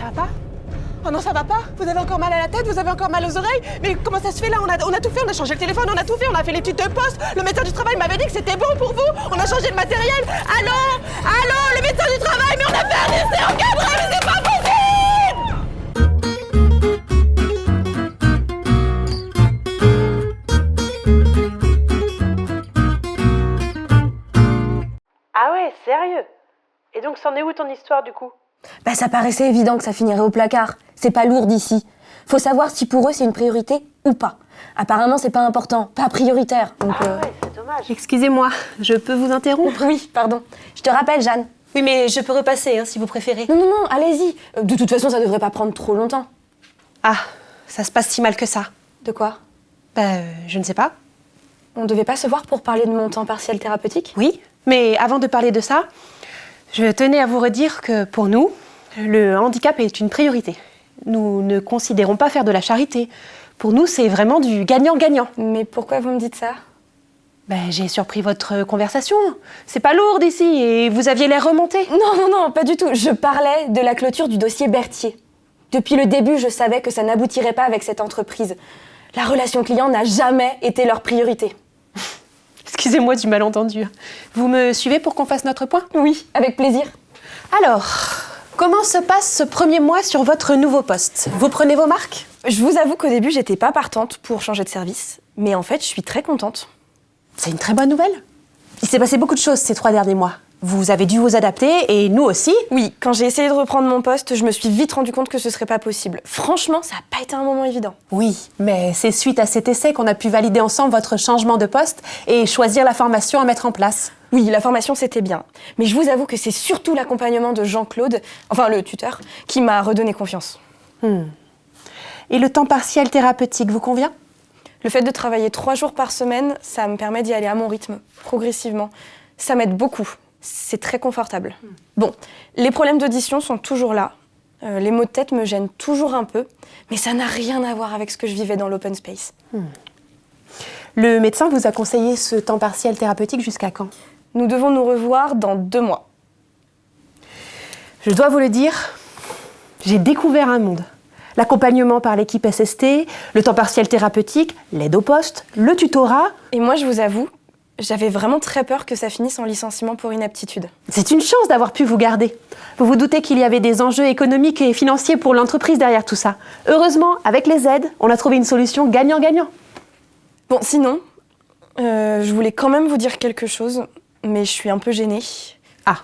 Ça va pas? Oh non, ça va pas? Vous avez encore mal à la tête? Vous avez encore mal aux oreilles? Mais comment ça se fait là? On a tout fait, on a changé le téléphone, on a tout fait, on a fait l'étude de poste. Le médecin du travail m'avait dit que c'était bon pour vous. On a changé le matériel. Allô? Allô? Le médecin du travail, mais on a fait un essai encadré, mais c'est pas possible! Ah ouais, sérieux? Et donc, c'en est où ton histoire, du coup? Bah ça paraissait évident que ça finirait au placard. C'est pas lourd d'ici. Faut savoir si pour eux c'est une priorité ou pas. Apparemment c'est pas important, pas prioritaire. Donc, Ah ouais, c'est dommage. Excusez-moi, je peux vous interrompre? Oui, pardon. Je te rappelle, Jeanne. Oui, mais je peux repasser, si vous préférez. Non, allez-y. De toute façon, ça devrait pas prendre trop longtemps. Ah, ça se passe si mal que ça. De quoi? Je ne sais pas. On devait pas se voir pour parler de mon temps partiel thérapeutique? Oui, mais avant de parler de ça, je tenais à vous redire que pour nous, le handicap est une priorité. Nous ne considérons pas faire de la charité. Pour nous, c'est vraiment du gagnant-gagnant. Mais pourquoi vous me dites ça? J'ai surpris votre conversation. C'est pas lourd d'ici et vous aviez l'air remonté. Non, pas du tout. Je parlais de la clôture du dossier Berthier. Depuis le début, je savais que ça n'aboutirait pas avec cette entreprise. La relation client n'a jamais été leur priorité. Excusez-moi du malentendu. Vous me suivez pour qu'on fasse notre point? Oui, avec plaisir. Alors, comment se passe ce premier mois sur votre nouveau poste? Vous prenez vos marques? Je vous avoue qu'au début, j'étais pas partante pour changer de service. Mais en fait, je suis très contente. C'est une très bonne nouvelle. Il s'est passé beaucoup de choses ces 3 derniers mois. Vous avez dû vous adapter et nous aussi. Oui, quand j'ai essayé de reprendre mon poste, je me suis vite rendu compte que ce serait pas possible. Franchement, ça a pas été un moment évident. Oui, mais c'est suite à cet essai qu'on a pu valider ensemble votre changement de poste et choisir la formation à mettre en place. Oui, la formation, c'était bien. Mais je vous avoue que c'est surtout l'accompagnement de Jean-Claude, enfin le tuteur, qui m'a redonné confiance. Et le temps partiel thérapeutique vous convient? Le fait de travailler 3 jours par semaine, ça me permet d'y aller à mon rythme, progressivement. Ça m'aide beaucoup. C'est très confortable. Bon, les problèmes d'audition sont toujours là. Les maux de tête me gênent toujours un peu, mais ça n'a rien à voir avec ce que je vivais dans l'open space. Le médecin vous a conseillé ce temps partiel thérapeutique jusqu'à quand? Nous devons nous revoir dans 2 mois. Je dois vous le dire, j'ai découvert un monde. L'accompagnement par l'équipe SST, le temps partiel thérapeutique, l'aide au poste, le tutorat. Et moi, je vous avoue, j'avais vraiment très peur que ça finisse en licenciement pour inaptitude. C'est une chance d'avoir pu vous garder. Vous vous doutez qu'il y avait des enjeux économiques et financiers pour l'entreprise derrière tout ça. Heureusement, avec les aides, on a trouvé une solution gagnant-gagnant. Bon, sinon, je voulais quand même vous dire quelque chose, mais je suis un peu gênée. Ah.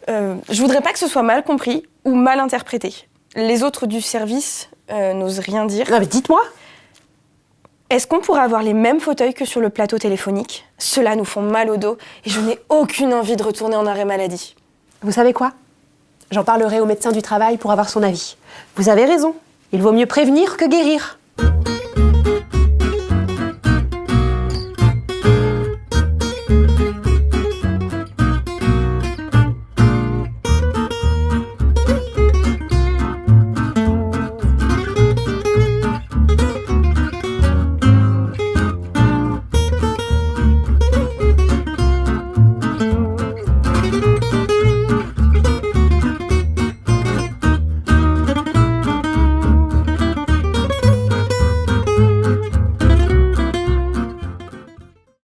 Je voudrais pas que ce soit mal compris ou mal interprété. Les autres du service n'osent rien dire. Non mais dites-moi. Est-ce qu'on pourrait avoir les mêmes fauteuils que sur le plateau téléphonique? Ceux-là nous font mal au dos et je n'ai aucune envie de retourner en arrêt maladie. Vous savez quoi? J'en parlerai au médecin du travail pour avoir son avis. Vous avez raison. Il vaut mieux prévenir que guérir.